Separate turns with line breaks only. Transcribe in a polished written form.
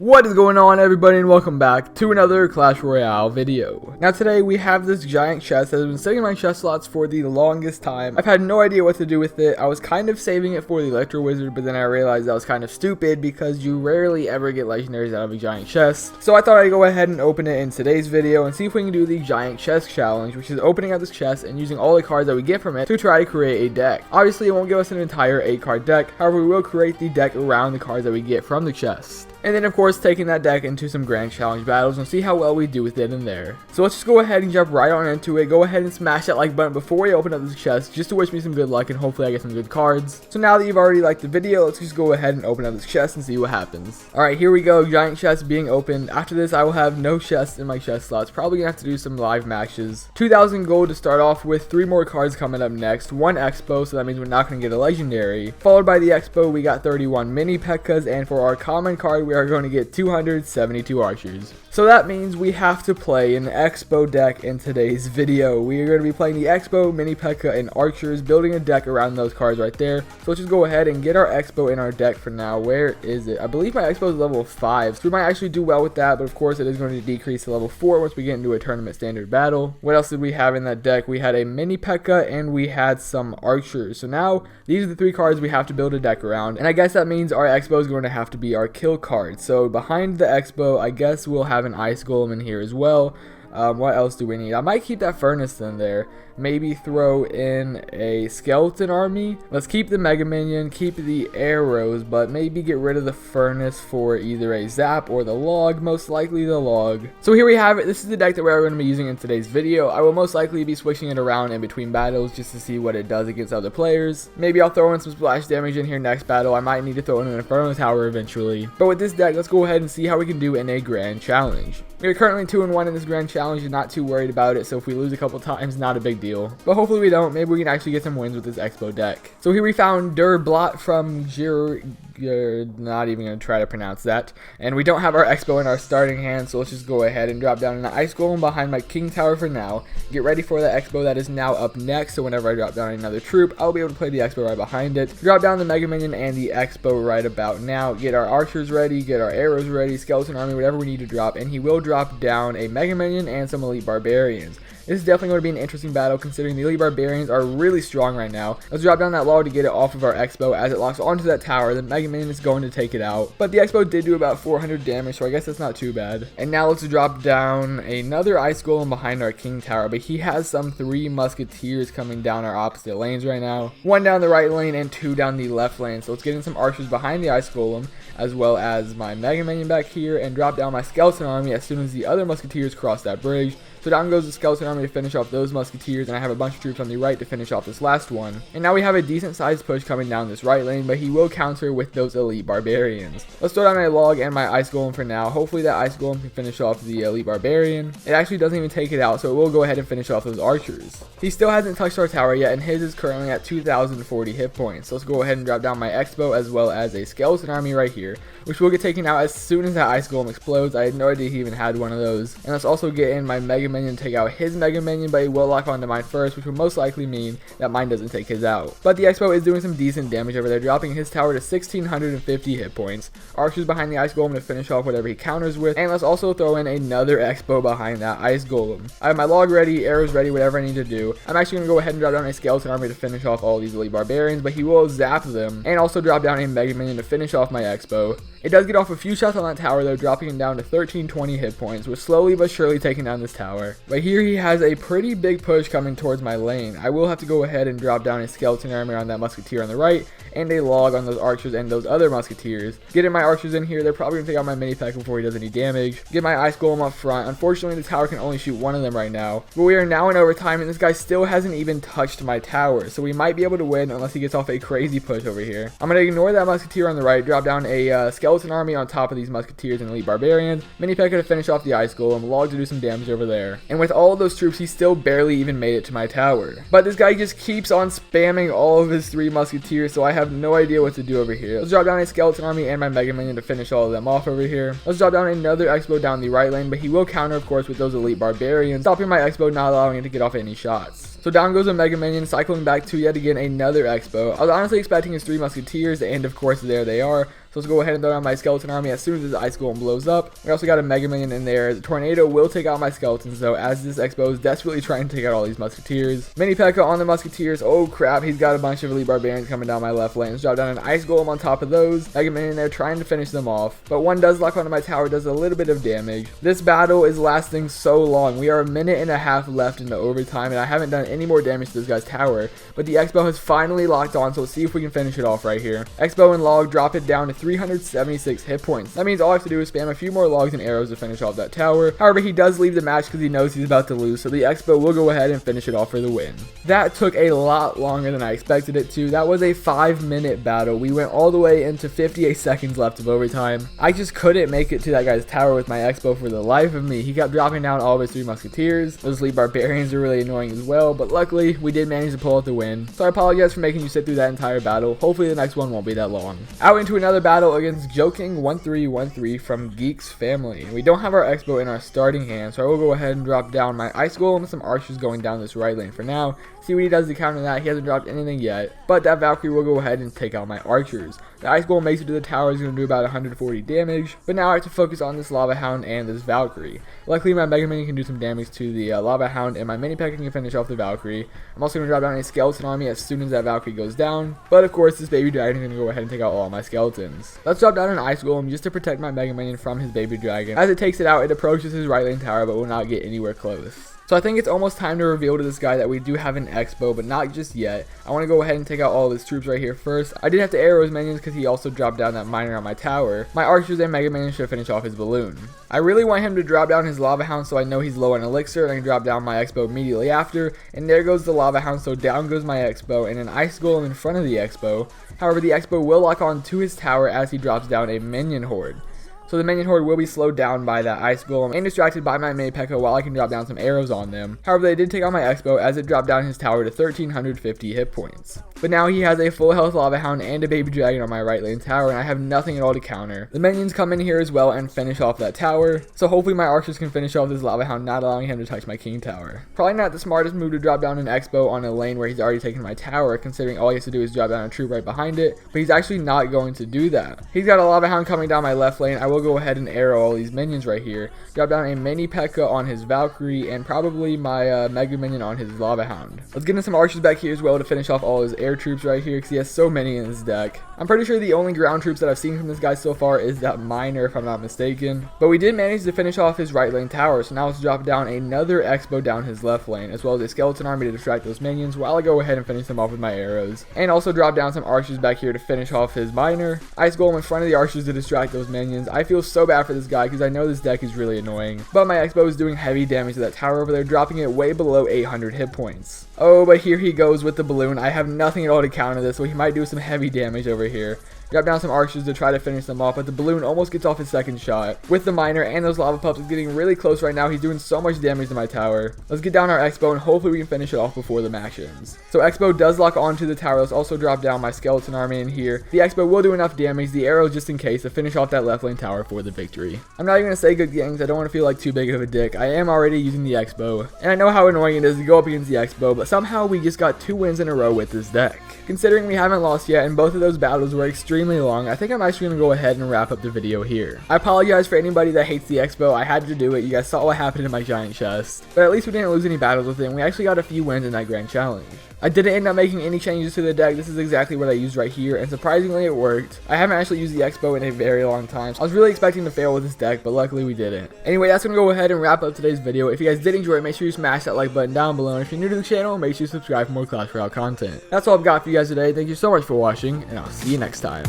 What is going on, everybody, and welcome back to another Clash Royale video. Now today we have this giant chest that has been sitting in my chest slots for the longest time. I've had no idea what to do with it. I was kind of saving it for the Electro Wizard, but then I realized that was kind of stupid because you rarely ever get legendaries out of a giant chest. So I thought I'd go ahead and open it in today's video and see if we can do the giant chest challenge, which is opening up this chest and using all the cards that we get from it to try to create a deck. Obviously it won't give us an entire 8-card deck, however we will create the deck around the cards that we get from the chest. And then of course taking that deck into some grand challenge battles and see how well we do with it in there. So let's just go ahead and jump right on into it. Go ahead and smash that like button before we open up this chest just to wish me some good luck and hopefully I get some good cards. So now that you've already liked the video, let's just go ahead and open up this chest and see what happens. Alright, here we go, giant chest being opened. After this I will have no chests in my chest slots. Probably gonna have to do some live matches. 2,000 gold to start off with, 3 more cards coming up next. 1 XBOW, so that means we're not gonna get a legendary. Followed by the XBOW we got 31 mini P.E.K.K.A.s, and for our common card we are going to get 272 archers. So that means we have to play an XBOW deck in today's video. We are going to be playing the XBOW, mini P.E.K.K.A. and archers, building a deck around those cards right there. So let's just go ahead and get our XBOW in our deck for now. Where is it? I believe my XBOW is level 5, so we might actually do well with that, but of course it is going to decrease to level 4 once we get into a tournament standard battle. What else did we have in that deck? We had a mini P.E.K.K.A. and we had some archers. So now these are the 3 cards we have to build a deck around, and I guess that means our XBOW is going to have to be our kill card. So behind the XBOW, I guess we'll have an ice golem in here as well. What else do we need? I might keep that furnace in there. Maybe throw in a skeleton army. Let's keep the mega minion, keep the arrows, but maybe get rid of the furnace for either a zap or the log, most likely the log. So here we have it. This is the deck that we're going to be using in today's video. I will most likely be switching it around in between battles just to see what it does against other players. Maybe I'll throw in some splash damage in here next battle. I might need to throw in an Inferno Tower eventually. But with this deck, let's go ahead and see how we can do in a grand challenge. We're currently 2-1 in this grand challenge and not too worried about it, so if we lose a couple times, not a big deal. But hopefully we don't. Maybe we can actually get some wins with this XBOW deck. So here we found Durblot from You're not even going to try to pronounce that. And we don't have our XBOW in our starting hand, so let's just go ahead and drop down an ice golem behind my king tower for now. Get ready for the XBOW that is now up next, so whenever I drop down another troop, I'll be able to play the XBOW right behind it. Drop down the mega minion and the XBOW right about now. Get our archers ready, get our arrows ready, skeleton army, whatever we need to drop, and he will drop down a mega minion and some elite barbarians. This is definitely going to be an interesting battle considering the elite barbarians are really strong right now. Let's drop down that log to get it off of our XBOW. As it locks onto that tower, the mega minion is going to take it out. But the XBOW did do about 400 damage, so I guess that's not too bad. And now let's drop down another ice golem behind our king tower, but he has some 3 musketeers coming down our opposite lanes right now. 1 down the right lane and 2 down the left lane. So let's get in some archers behind the ice golem, as well as my mega minion back here, and drop down my skeleton army as soon as the other musketeers cross that bridge. So down goes the skeleton army to finish off those musketeers, and I have a bunch of troops on the right to finish off this last one. And now we have a decent sized push coming down this right lane, but he will counter with those elite barbarians. Let's throw down my log and my ice golem for now. Hopefully that ice golem can finish off the elite barbarian. It actually doesn't even take it out, so it will go ahead and finish off those archers. He still hasn't touched our tower yet, and his is currently at 2,040 hit points. So let's go ahead and drop down my XBOW as well as a skeleton army right here, which will get taken out as soon as that ice golem explodes. I had no idea he even had one of those. And let's also get in my mega minion, take out his mega minion, but he will lock onto mine first, which will most likely mean that mine doesn't take his out. But the XBOW is doing some decent damage over there, dropping his tower to 1,650 hit points. Archers behind the ice golem to finish off whatever he counters with, and let's also throw in another XBOW behind that ice golem. I have my log ready, arrows ready, whatever I need to do. I'm actually going to go ahead and drop down a skeleton army to finish off all these elite barbarians, but he will zap them, and also drop down a mega minion to finish off my XBOW. It does get off a few shots on that tower though, dropping him down to 1,320 hit points, with slowly but surely taking down this tower. But here he has a pretty big push coming towards my lane. I will have to go ahead and drop down a skeleton army on that musketeer on the right, and a log on those archers and those other musketeers. Getting my archers in here, they're probably going to take out my mini P.E.K.K.A. before he does any damage. Get my ice golem up front. Unfortunately, the tower can only shoot one of them right now. But we are now in overtime, and this guy still hasn't even touched my tower, so we might be able to win unless he gets off a crazy push over here. I'm going to ignore that musketeer on the right, drop down a skeleton army on top of these musketeers and elite barbarians, mini P.E.K.K.A. to finish off the ice golem, log to do some damage over there. And with all of those troops, he still barely even made it to my tower. But this guy just keeps on spamming all of his 3 musketeers, so I have no idea what to do over here. Let's drop down a skeleton army and my mega minion to finish all of them off over here. Let's drop down another XBOW down the right lane, but he will counter of course with those elite barbarians, stopping my XBOW, not allowing it to get off any shots. So down goes a Mega Minion, cycling back to yet again another XBOW. I was honestly expecting his 3 Musketeers, and of course there they are. So let's go ahead and throw down my skeleton army as soon as this ice golem blows up. We also got a Mega Minion in there. The tornado will take out my skeletons though, as this XBOW is desperately trying to take out all these musketeers. Mini P.E.K.K.A. on the musketeers. Oh crap, he's got a bunch of elite barbarians coming down my left lane. Let's drop down an ice golem on top of those. Mega Minion there trying to finish them off, but one does lock onto my tower, does a little bit of damage. This battle is lasting so long. We are a minute and a half left in the overtime, and I haven't done any more damage to this guy's tower, but the XBOW has finally locked on, so let's see if we can finish it off right here. XBOW and log drop it down to 376 hit points. That means all I have to do is spam a few more logs and arrows to finish off that tower. However, he does leave the match because he knows he's about to lose, so the XBOW will go ahead and finish it off for the win. That took a lot longer than I expected it to. That was a 5-minute battle. We went all the way into 58 seconds left of overtime. I just couldn't make it to that guy's tower with my XBOW for the life of me. He kept dropping down all of his 3 musketeers. Those elite barbarians are really annoying as well, but luckily we did manage to pull out the win. So I apologize for making you sit through that entire battle. Hopefully the next one won't be that long. Out into another battle against Joking1313 from Geeks Family. We don't have our XBOW in our starting hand, so I will go ahead and drop down my ice golem and some archers going down this right lane for now. See what he does to counter that. He hasn't dropped anything yet, but that Valkyrie will go ahead and take out my archers. The ice golem makes it to the tower, is going to do about 140 damage, but now I have to focus on this lava hound and this Valkyrie. Luckily my Mega Minion can do some damage to the lava hound, and my mini P.E.K.K.A. can finish off the Valkyrie. I'm also going to drop down a skeleton army as soon as that Valkyrie goes down, but of course this baby dragon is going to go ahead and take out all my skeletons. Let's drop down an ice golem just to protect my Mega Minion from his baby dragon. As it takes it out, it approaches his right lane tower but will not get anywhere close. So I think it's almost time to reveal to this guy that we do have an XBOW, but not just yet. I want to go ahead and take out all of his troops right here first. I did have to arrow his minions because he also dropped down that miner on my tower. My archers and Mega Minions should finish off his balloon. I really want him to drop down his lava hound so I know he's low on elixir, and I can drop down my XBOW immediately after. And there goes the lava hound, so down goes my XBOW and an ice golem in front of the XBOW. However, the XBOW will lock on to his tower as he drops down a minion horde. So the minion horde will be slowed down by that ice golem and distracted by my mini P.E.K.K.A. while I can drop down some arrows on them. However, they did take out my XBOW as it dropped down his tower to 1350 hit points. But now he has a full health lava hound and a baby dragon on my right lane tower, and I have nothing at all to counter. The minions come in here as well and finish off that tower, so hopefully my archers can finish off this lava hound, not allowing him to touch my king tower. Probably not the smartest move to drop down an XBOW on a lane where he's already taken my tower, considering all he has to do is drop down a troop right behind it, but he's actually not going to do that. He's got a lava hound coming down my left lane. I will go ahead and arrow all these minions right here, drop down a mini P.E.K.K.A. on his Valkyrie, and probably my Mega Minion on his lava hound. Let's get in some archers back here as well to finish off all his air troops right here, because he has so many in his deck. I'm pretty sure the only ground troops that I've seen from this guy so far is that miner, if I'm not mistaken. But we did manage to finish off his right lane tower, so now let's drop down another XBOW down his left lane, as well as a skeleton army to distract those minions while I go ahead and finish them off with my arrows. And also drop down some archers back here to finish off his miner. Ice golem in front of the archers to distract those minions. I feel so bad for this guy because I know this deck is really annoying, but my XBOW is doing heavy damage to that tower over there, dropping it way below 800 hit points. Oh, but here he goes with the balloon. I have nothing at all to counter this, so he might do some heavy damage over here. Drop down some archers to try to finish them off, but the balloon almost gets off his second shot. With the miner and those lava pups, it's getting really close right now. He's doing so much damage to my tower. Let's get down our XBOW and hopefully we can finish it off before the match ends. So XBOW does lock onto the tower. Let's also drop down my skeleton army in here. The XBOW will do enough damage, the arrows just in case, to finish off that left lane tower for the victory. I'm not even going to say good games. I don't want to feel like too big of a dick. I am already using the XBOW, and I know how annoying it is to go up against the XBOW, but somehow we just got 2 wins in a row with this deck. Considering we haven't lost yet and both of those battles were extremely long, I think I'm actually going to go ahead and wrap up the video here. I apologize for anybody that hates the XBOW. I had to do it. You guys saw what happened in my giant chest. But at least we didn't lose any battles with it, and we actually got a few wins in that grand challenge. I didn't end up making any changes to the deck. This is exactly what I used right here, and surprisingly it worked. I haven't actually used the XBOW in a very long time, so I was really expecting to fail with this deck, but luckily we didn't. Anyway, that's going to go ahead and wrap up today's video. If you guys did enjoy it, make sure you smash that like button down below, and if you're new to the channel, make sure you subscribe for more Clash Royale content. That's all I've got for you guys today. Thank you so much for watching, and I'll see you next time.